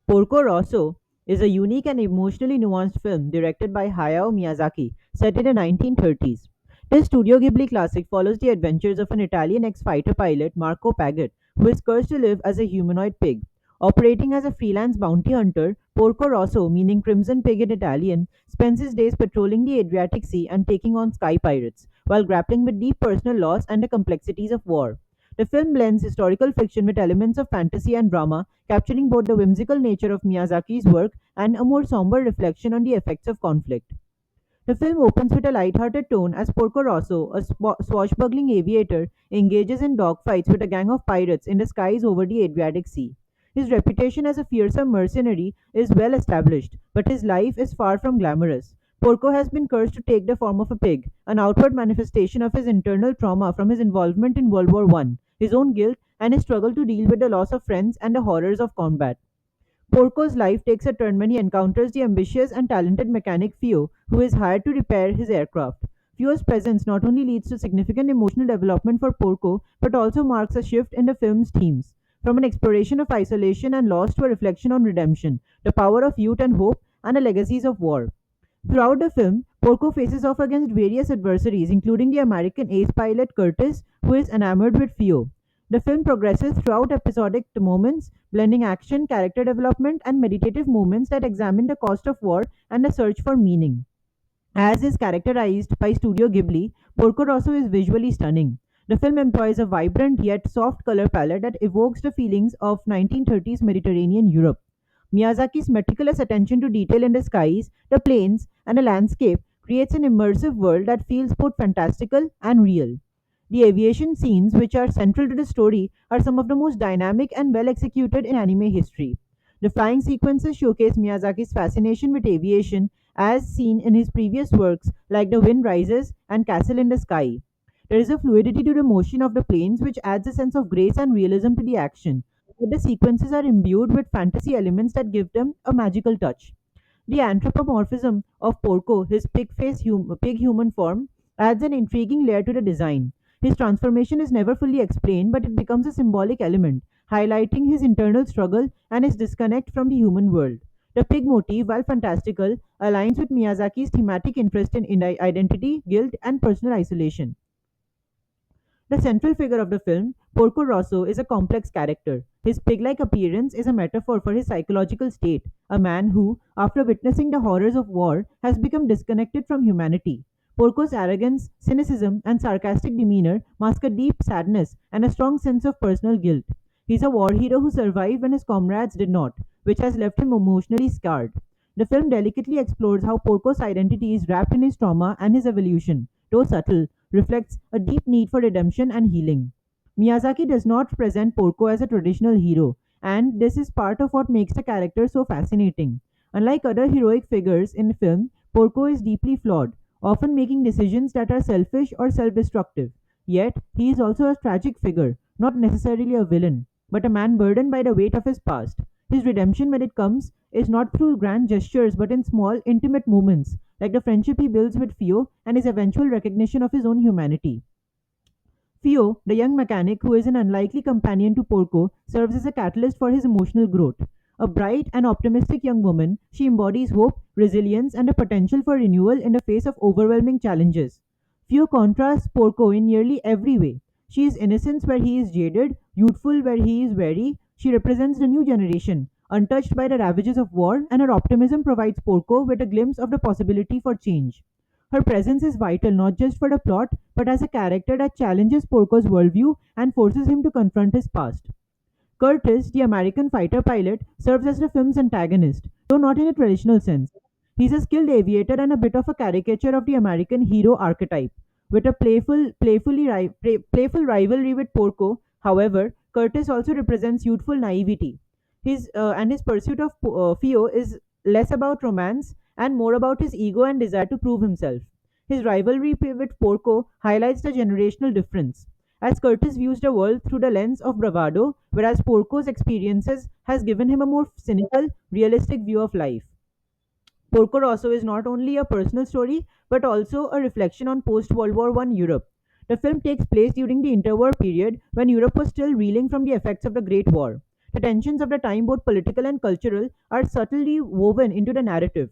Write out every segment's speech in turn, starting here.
Porco Rosso is a unique and emotionally nuanced film directed by Hayao Miyazaki, set in the 1930s. This Studio Ghibli classic follows the adventures of an Italian ex-fighter pilot, Marco Paget, who is cursed to live as a humanoid pig. Operating as a freelance bounty hunter, Porco Rosso, meaning Crimson Pig in Italian, spends his days patrolling the Adriatic Sea and taking on sky pirates, while grappling with deep personal loss and the complexities of war. The film blends historical fiction with elements of fantasy and drama, capturing both the whimsical nature of Miyazaki's work and a more somber reflection on the effects of conflict. The film opens with a light-hearted tone as Porco Rosso, a swashbuckling aviator, engages in dogfights with a gang of pirates in the skies over the Adriatic Sea. His reputation as a fearsome mercenary is well established, but his life is far from glamorous. Porco has been cursed to take the form of a pig, an outward manifestation of his internal trauma from his involvement in World War I, his own guilt, and his struggle to deal with the loss of friends and the horrors of combat. Porco's life takes a turn when he encounters the ambitious and talented mechanic Fio, who is hired to repair his aircraft. Fio's presence not only leads to significant emotional development for Porco, but also marks a shift in the film's themes. From an exploration of isolation and loss to a reflection on redemption, the power of youth and hope, and the legacies of war. Throughout the film, Porco faces off against various adversaries, including the American ace pilot Curtis, who is enamored with Fio. The film progresses throughout episodic moments, blending action, character development, and meditative moments that examine the cost of war and the search for meaning. As is characterized by Studio Ghibli, Porco Rosso is visually stunning. The film employs a vibrant yet soft color palette that evokes the feelings of 1930s Mediterranean Europe. Miyazaki's meticulous attention to detail in the skies, the plains, and the landscape creates an immersive world that feels both fantastical and real. The aviation scenes, which are central to the story, are some of the most dynamic and well executed in anime history. The flying sequences showcase Miyazaki's fascination with aviation as seen in his previous works like The Wind Rises and Castle in the Sky. There is a fluidity to the motion of the planes which adds a sense of grace and realism to the action. Yet the sequences are imbued with fantasy elements that give them a magical touch. The anthropomorphism of Porco, his pig human form, adds an intriguing layer to the design. His transformation is never fully explained, but it becomes a symbolic element, highlighting his internal struggle and his disconnect from the human world. The pig motif, while fantastical, aligns with Miyazaki's thematic interest in identity, guilt, and personal isolation. The central figure of the film, Porco Rosso, is a complex character. His pig like appearance is a metaphor for his psychological state, a man who, after witnessing the horrors of war, has become disconnected from humanity. Porco's arrogance, cynicism, and sarcastic demeanor mask a deep sadness and a strong sense of personal guilt. He's a war hero who survived when his comrades did not, which has left him emotionally scarred. The film delicately explores how Porco's identity is wrapped in his trauma and his evolution, though subtle, reflects a deep need for redemption and healing. Miyazaki does not present Porco as a traditional hero, and this is part of what makes the character so fascinating. Unlike other heroic figures in film, Porco is deeply flawed, often making decisions that are selfish or self destructive. Yet, he is also a tragic figure, not necessarily a villain, but a man burdened by the weight of his past. His redemption, when it comes, is not through grand gestures but in small, intimate moments, like the friendship he builds with Fio and his eventual recognition of his own humanity. Fio, the young mechanic who is an unlikely companion to Porco, serves as a catalyst for his emotional growth. A bright and optimistic young woman, she embodies hope, resilience, and a potential for renewal in the face of overwhelming challenges. Fio contrasts Porco in nearly every way. She is innocence where he is jaded, youthful where he is wary. She represents the new generation, untouched by the ravages of war, and her optimism provides Porco with a glimpse of the possibility for change. Her presence is vital not just for the plot, but as a character that challenges Porco's worldview and forces him to confront his past. Curtis, the American fighter pilot, serves as the film's antagonist, though not in a traditional sense. He's a skilled aviator and a bit of a caricature of the American hero archetype. With a playful rivalry with Porco, however, Curtis also represents youthful naivety. His pursuit of Fio is less about romance and more about his ego and desire to prove himself. His rivalry with Porco highlights the generational difference, as Curtis views the world through the lens of bravado, whereas Porco's experiences has given him a more cynical, realistic view of life. Porco Rosso is not only a personal story but also a reflection on post World War I Europe. The film takes place during the interwar period when Europe was still reeling from the effects of the Great War. The tensions of the time, both political and cultural, are subtly woven into the narrative.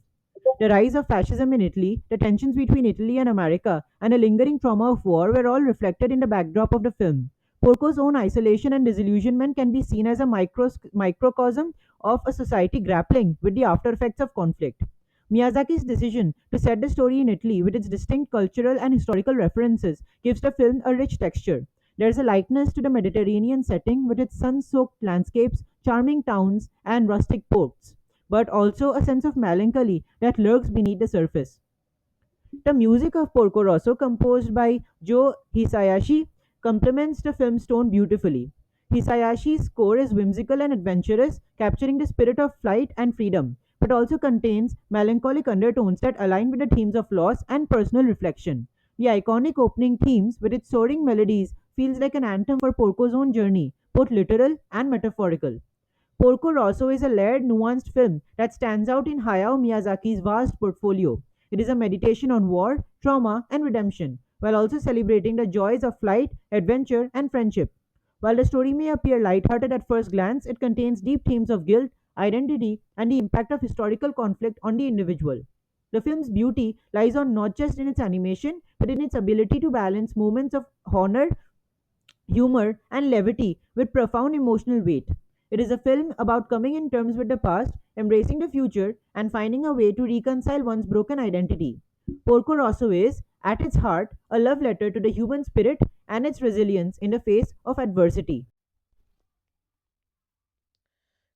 The rise of fascism in Italy, the tensions between Italy and America, and a lingering trauma of war were all reflected in the backdrop of the film. Porco's own isolation and disillusionment can be seen as a microcosm of a society grappling with the after effects of conflict. Miyazaki's decision to set the story in Italy with its distinct cultural and historical references gives the film a rich texture. There is a likeness to the Mediterranean setting with its sun soaked landscapes, charming towns, and rustic ports, but also a sense of melancholy that lurks beneath the surface. The music of Porco Rosso, composed by Joe Hisayashi, complements the film's tone beautifully. Hisayashi's score is whimsical and adventurous, capturing the spirit of flight and freedom, but also contains melancholic undertones that align with the themes of loss and personal reflection. The iconic opening themes, with its soaring melodies, feels like an anthem for Porco's own journey, both literal and metaphorical. Porco Rosso is a layered, nuanced film that stands out in Hayao Miyazaki's vast portfolio. It is a meditation on war, trauma, and redemption, while also celebrating the joys of flight, adventure, and friendship. While the story may appear lighthearted at first glance, it contains deep themes of guilt, identity, and the impact of historical conflict on the individual. The film's beauty lies on not just in its animation, but in its ability to balance moments of honor, humor, and levity with profound emotional weight. It is a film about coming in terms with the past, embracing the future, and finding a way to reconcile one's broken identity. Porco Rosso is, at its heart, a love letter to the human spirit and its resilience in the face of adversity.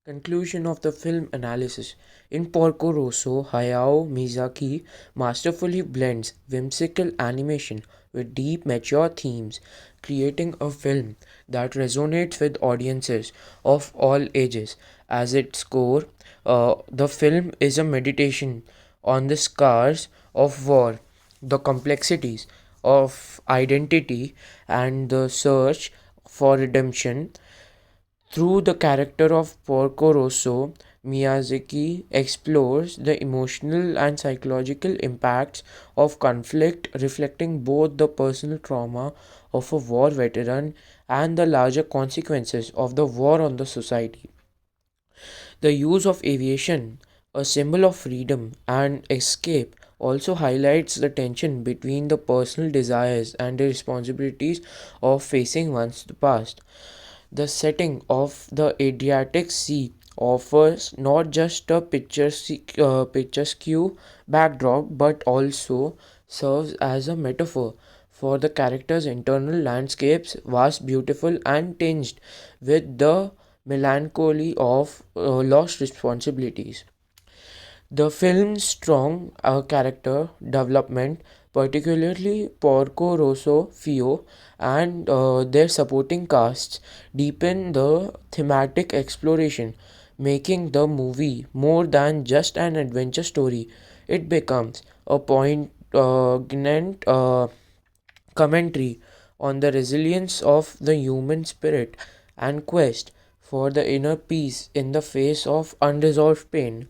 Conclusion of the film analysis. In Porco Rosso, Hayao Miyazaki masterfully blends whimsical animation with deep, mature themes, creating a film that resonates with audiences of all ages. As its core, the film is a meditation on the scars of war, the complexities of identity, and the search for redemption. Through the character of Porco Rosso, Miyazaki explores the emotional and psychological impacts of conflict, reflecting both the personal trauma of a war veteran and the larger consequences of the war on the society. The use of aviation, a symbol of freedom and escape, also highlights the tension between the personal desires and the responsibilities of facing one's past. The setting of the Adriatic Sea offers not just a picturesque backdrop but also serves as a metaphor for the character's internal landscapes, vast, beautiful, and tinged with the melancholy of lost responsibilities. The film's strong character development, particularly Porco Rosso, Fio, and their supporting casts, deepen the thematic exploration, making the movie more than just an adventure story. It becomes a poignant commentary on the resilience of the human spirit and quest for the inner peace in the face of unresolved pain.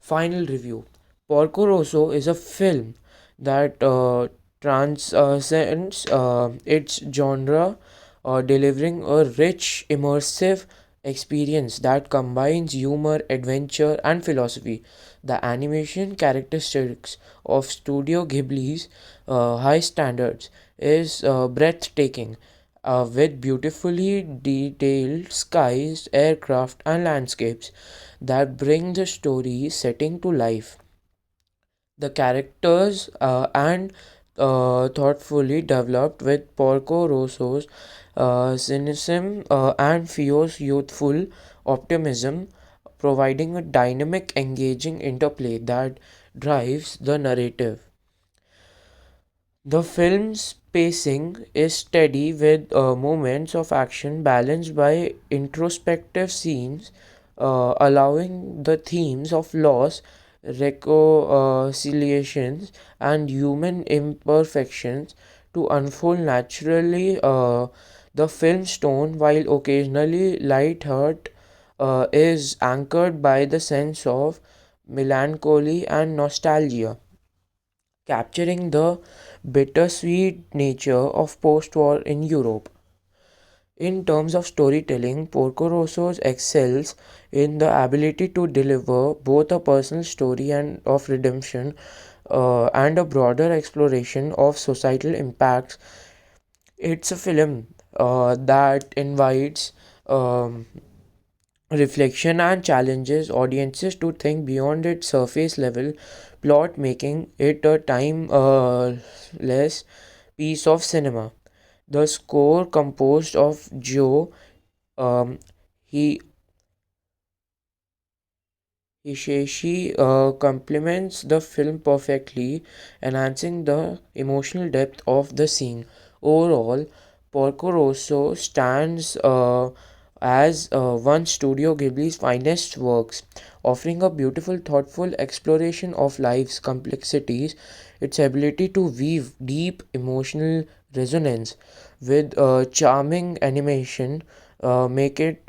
Final review. Porco Rosso is a film that transcends its genre, delivering a rich, immersive experience that combines humor, adventure, and philosophy. The animation characteristics of Studio Ghibli's high standards is breathtaking, with beautifully detailed skies, aircraft, and landscapes that bring the story setting to life. The characters and thoughtfully developed with Porco Rosso's cynicism and Fio's youthful optimism, providing a dynamic, engaging interplay that drives the narrative. The film's pacing is steady with moments of action balanced by introspective scenes, allowing the themes of loss, reconciliations, and human imperfections to unfold naturally. The film's tone, while occasionally light-hearted, is anchored by the sense of melancholy and nostalgia, capturing the bittersweet nature of post war in Europe. In terms of storytelling, Porco Rosso excels in the ability to deliver both a personal story and of redemption and a broader exploration of societal impacts. It's a film that invites um, reflection and challenges audiences to think beyond its surface level plot, making it a timeless piece of cinema. The score, composed of Joe um, he Hisaishi, complements the film perfectly, enhancing the emotional depth of the scene. Overall, Porco Rosso stands as one Studio Ghibli's finest works, offering a beautiful, thoughtful exploration of life's complexities. Its ability to weave deep emotional resonance with charming animation make it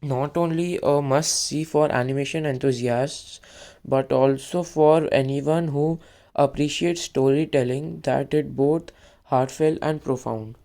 not only a must see for animation enthusiasts but also for anyone who appreciates storytelling that is both heartfelt and profound.